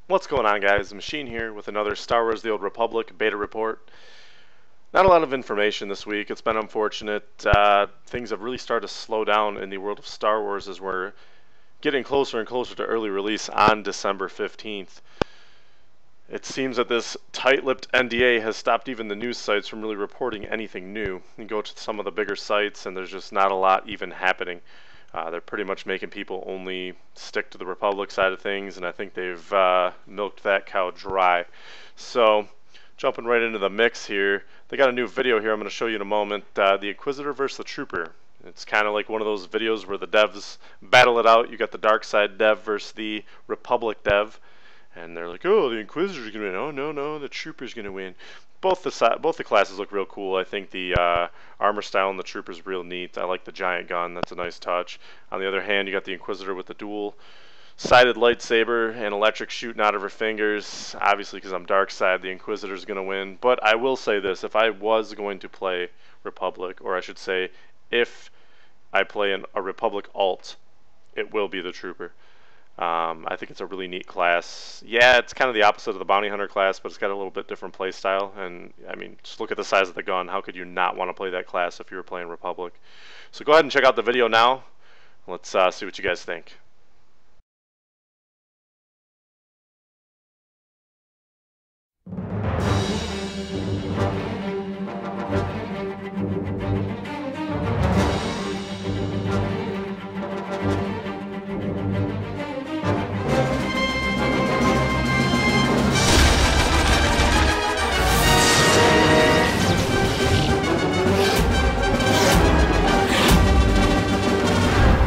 What's going on, guys? Machine here with another Star Wars The Old Republic Beta Report. Not a lot of information this week. It's been unfortunate. Things have really started to slow down in the world of Star Wars as we're getting closer and closer to early release on December 15th. It seems that this tight-lipped NDA has stopped even the news sites from really reporting anything new. You go to some of the bigger sites and there's just not a lot even happening. They're pretty much making people only stick to the Republic side of things, and I think they've milked that cow dry. So, jumping right into the mix here, they got a new video here I'm going to show you in a moment, the Inquisitor versus the Trooper. It's kind of like one of those videos where the devs battle it out. You got the dark side dev versus the Republic dev, and they're like, oh, the Inquisitor's going to win. Oh, no, the Trooper's going to win. Both the classes look real cool. I think the armor style on the Trooper's real neat. I like the giant gun. That's a nice touch. On the other hand, you got the Inquisitor with the dual-sided lightsaber and electric shooting out of her fingers. Obviously, because I'm dark side, the Inquisitor's going to win. But I will say this. If I was going to play Republic, or I should say, if I play a Republic alt, it will be the Trooper. I think it's a really neat class. Yeah, it's kind of the opposite of the Bounty Hunter class, but it's got a little bit different play style. And, I mean, just look at the size of the gun. How could you not want to play that class if you were playing Republic? So go ahead and check out the video now. Let's see what you guys think.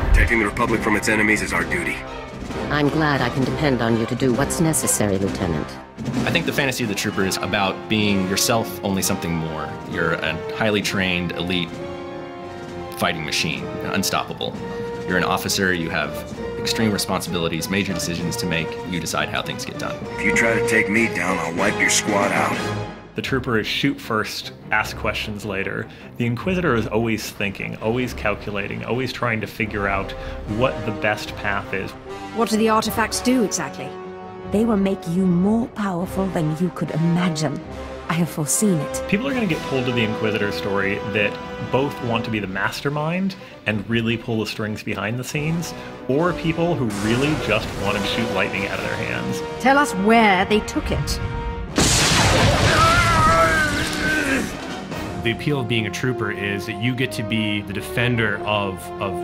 Protecting the Republic from its enemies is our duty. I'm glad I can depend on you to do what's necessary, Lieutenant. I think the fantasy of the Trooper is about being yourself, only something more. You're a highly trained, elite fighting machine, unstoppable. You're an officer, you have extreme responsibilities, major decisions to make. You decide how things get done. If you try to take me down, I'll wipe your squad out. The Trooper is shoot first, ask questions later. The Inquisitor is always thinking, always calculating, always trying to figure out what the best path is. What do the artifacts do exactly? They will make you more powerful than you could imagine. I have foreseen it. People are going to get pulled to the Inquisitor story that both want to be the mastermind and really pull the strings behind the scenes, or people who really just want to shoot lightning out of their hands. Tell us where they took it. The appeal of being a trooper is that you get to be the defender of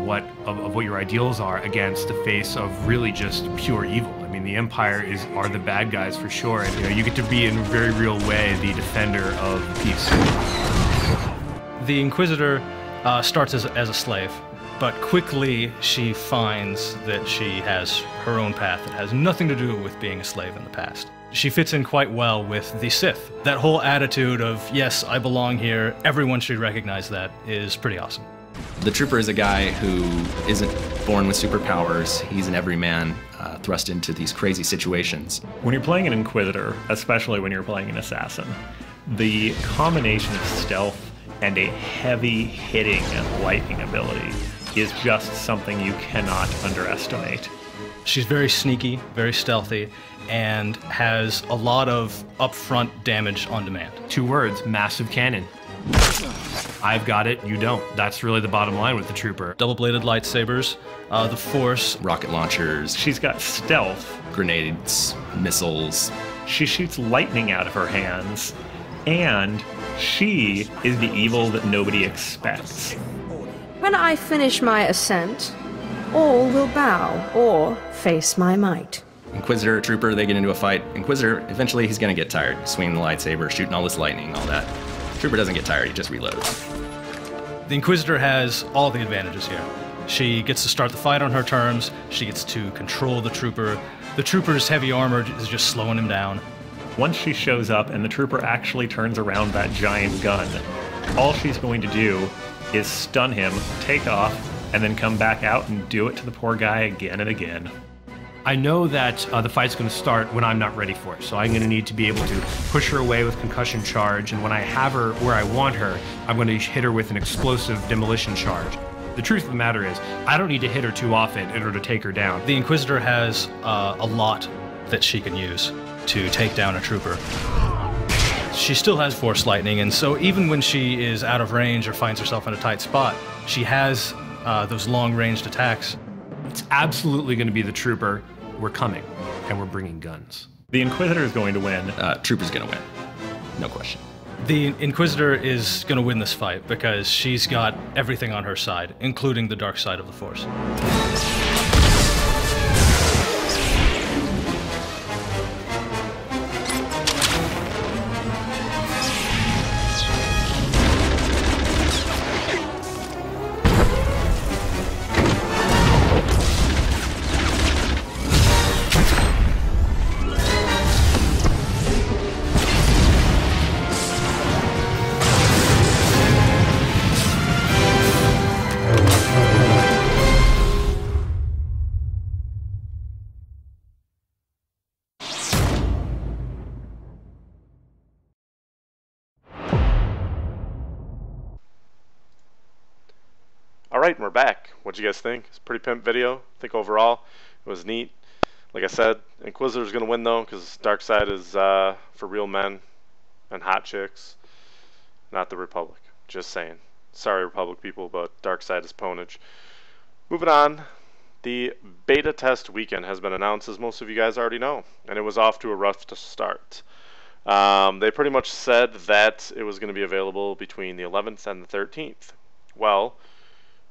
what your ideals are against the face of really just pure evil. I mean, the Empire are the bad guys for sure, and you get to be in a very real way the defender of peace. The Inquisitor starts as a slave, but quickly she finds that she has her own path that has nothing to do with being a slave in the past. She fits in quite well with the Sith. That whole attitude of, yes, I belong here, everyone should recognize that, is pretty awesome. The Trooper is a guy who isn't born with superpowers. He's an everyman thrust into these crazy situations. When you're playing an Inquisitor, especially when you're playing an Assassin, the combination of stealth and a heavy hitting lightning ability is just something you cannot underestimate. She's very sneaky, very stealthy, and has a lot of upfront damage on demand. 2 words, massive cannon. I've got it, you don't. That's really the bottom line with the Trooper. Double-bladed lightsabers, the Force. Rocket launchers. She's got stealth. Grenades, missiles. She shoots lightning out of her hands, and she is the evil that nobody expects. When I finish my ascent, all will bow or face my might. Inquisitor, Trooper, they get into a fight. Inquisitor, eventually he's gonna get tired, swinging the lightsaber, shooting all this lightning, all that. Trooper doesn't get tired, he just reloads. The Inquisitor has all the advantages here. She gets to start the fight on her terms, she gets to control the Trooper. The Trooper's heavy armor is just slowing him down. Once she shows up and the Trooper actually turns around that giant gun, all she's going to do is stun him, take off, and then come back out and do it to the poor guy again and again. I know that the fight's going to start when I'm not ready for it, so I'm going to need to be able to push her away with concussion charge, and when I have her where I want her, I'm going to hit her with an explosive demolition charge. The truth of the matter is, I don't need to hit her too often in order to take her down. The Inquisitor has a lot that she can use to take down a trooper. She still has Force Lightning, and so even when she is out of range or finds herself in a tight spot, she has those long-ranged attacks. It's absolutely going to be the trooper. We're coming, and we're bringing guns. The Inquisitor is going to win. Trooper's going to win. No question. The Inquisitor is going to win this fight because she's got everything on her side, including the dark side of the Force. Alright, we're back. What'd you guys think? It's a pretty pimp video. I think overall it was neat. Like I said, Inquisitor's going to win though, because Dark Side is for real men and hot chicks, not the Republic. Just saying. Sorry, Republic people, but Dark Side is ponage. Moving on, the beta test weekend has been announced, as most of you guys already know, and it was off to a rough start. They pretty much said that it was going to be available between the 11th and the 13th. Well,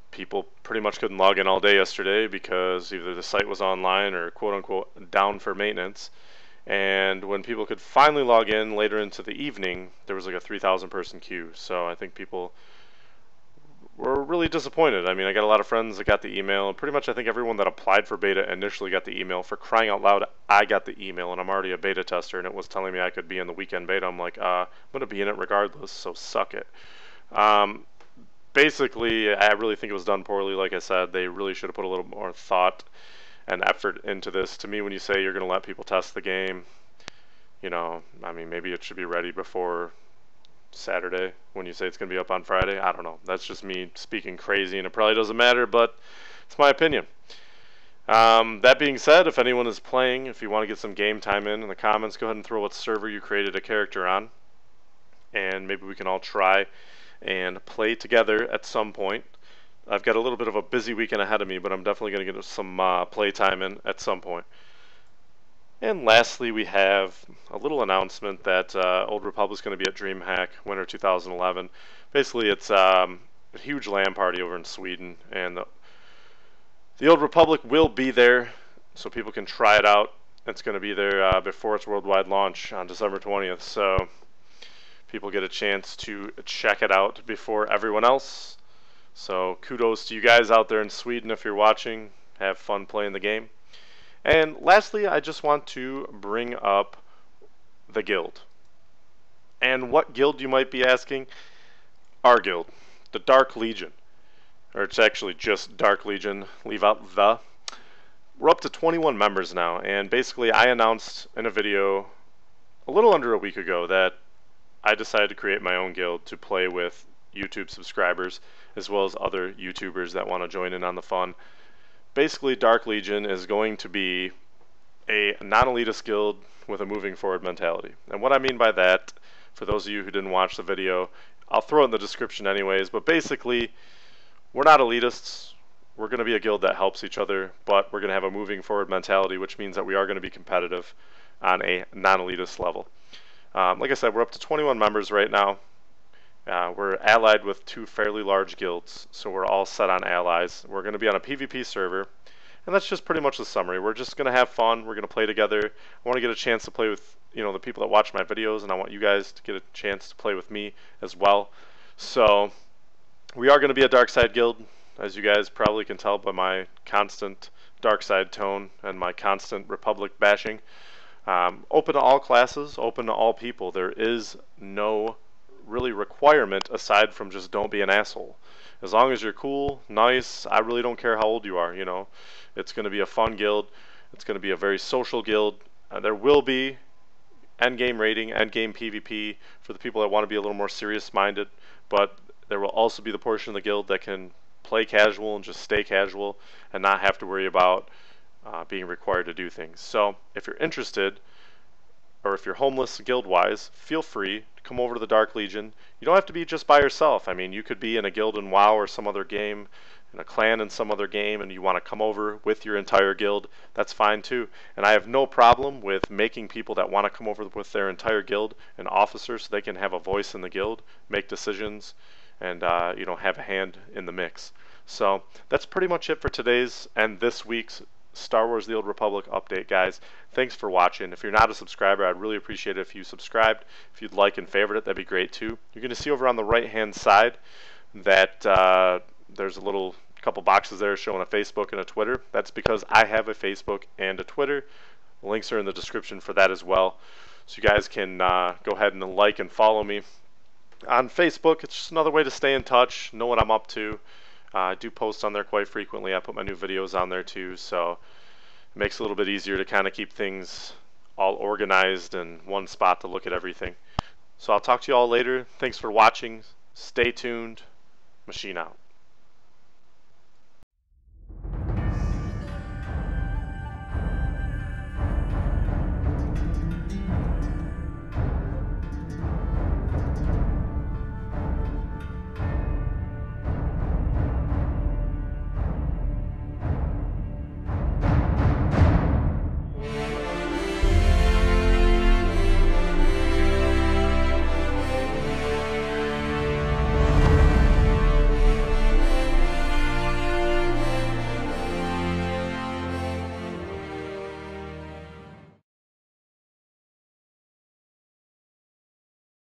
people pretty much couldn't log in all day yesterday because either the site was online or quote-unquote down for maintenance. And when people could finally log in later into the evening, there was like a 3,000 person queue. So I think people were really disappointed. I mean, I got a lot of friends that got the email, and pretty much I think everyone that applied for beta initially got the email. For crying out loud, I got the email, and I'm already a beta tester, and it was telling me I could be in the weekend beta. I'm like, I'm going to be in it regardless, so suck it. Basically, I really think it was done poorly. Like I said, they really should have put a little more thought and effort into this. To me, when you say you're going to let people test the game, you know, I mean, maybe it should be ready before Saturday. When you say it's going to be up on Friday, I don't know. That's just me speaking crazy, and it probably doesn't matter, but it's my opinion. That being said, if anyone is playing, if you want to get some game time in the comments, go ahead and throw what server you created a character on, and maybe we can all try and play together at some point. I've got a little bit of a busy weekend ahead of me, but I'm definitely going to get some play time in at some point. And lastly, we have a little announcement that Old Republic's going to be at DreamHack Winter 2011. Basically, it's a huge LAN party over in Sweden, and the Old Republic will be there, so people can try it out. It's going to be there before its worldwide launch on December 20th, so people get a chance to check it out before everyone else. So kudos to you guys out there in Sweden if you're watching. Have fun playing the game. And lastly, I just want to bring up the guild. And what guild, you might be asking? Our guild, the Dark Legion. Or it's actually just Dark Legion, leave out the. We're up to 21 members now, and basically I announced in a video a little under a week ago that I decided to create my own guild to play with YouTube subscribers as well as other YouTubers that want to join in on the fun. Basically, Dark Legion is going to be a non-elitist guild with a moving forward mentality. And what I mean by that, for those of you who didn't watch the video, I'll throw it in the description anyways, but basically, we're not elitists. We're going to be a guild that helps each other, but we're going to have a moving forward mentality, which means that we are going to be competitive on a non-elitist level. Like I said, we're up to 21 members right now. We're allied with 2 fairly large guilds, so we're all set on allies. We're going to be on a PvP server, and that's just pretty much the summary. We're just going to have fun. We're going to play together. I want to get a chance to play with, you know, the people that watch my videos, and I want you guys to get a chance to play with me as well. So we are going to be a dark side guild, as you guys probably can tell by my constant dark side tone and my constant Republic bashing. Open to all classes, open to all people. There is no really requirement aside from just don't be an asshole. As long as you're cool, nice, I really don't care how old you are, you know. It's going to be a fun guild. It's going to be a very social guild. There will be endgame rating, endgame PvP for the people that want to be a little more serious minded, but there will also be the portion of the guild that can play casual and just stay casual and not have to worry about being required to do things. So if you're interested, or if you're homeless guild-wise, feel free to come over to the Dark Legion. You don't have to be just by yourself. I mean, you could be in a guild in WoW or some other game, in a clan in some other game, and you want to come over with your entire guild. That's fine too. And I have no problem with making people that want to come over with their entire guild an officer, so they can have a voice in the guild, make decisions, and have a hand in the mix. So that's pretty much it for today's and this week's Star Wars The Old Republic update, guys. Thanks for watching. If you're not a subscriber, I'd really appreciate it if you subscribed. If you'd like and favorite it, that'd be great too. You're going to see over on the right hand side that there's a little couple boxes there showing a Facebook and a Twitter. That's because I have a Facebook and a Twitter. The links are in the description for that as well. So you guys can go ahead and like and follow me on Facebook. It's just another way to stay in touch, know what I'm up to. I do post on there quite frequently. I put my new videos on there too, so it makes it a little bit easier to kind of keep things all organized in one spot to look at everything. So I'll talk to you all later. Thanks for watching. Stay tuned. Machine out.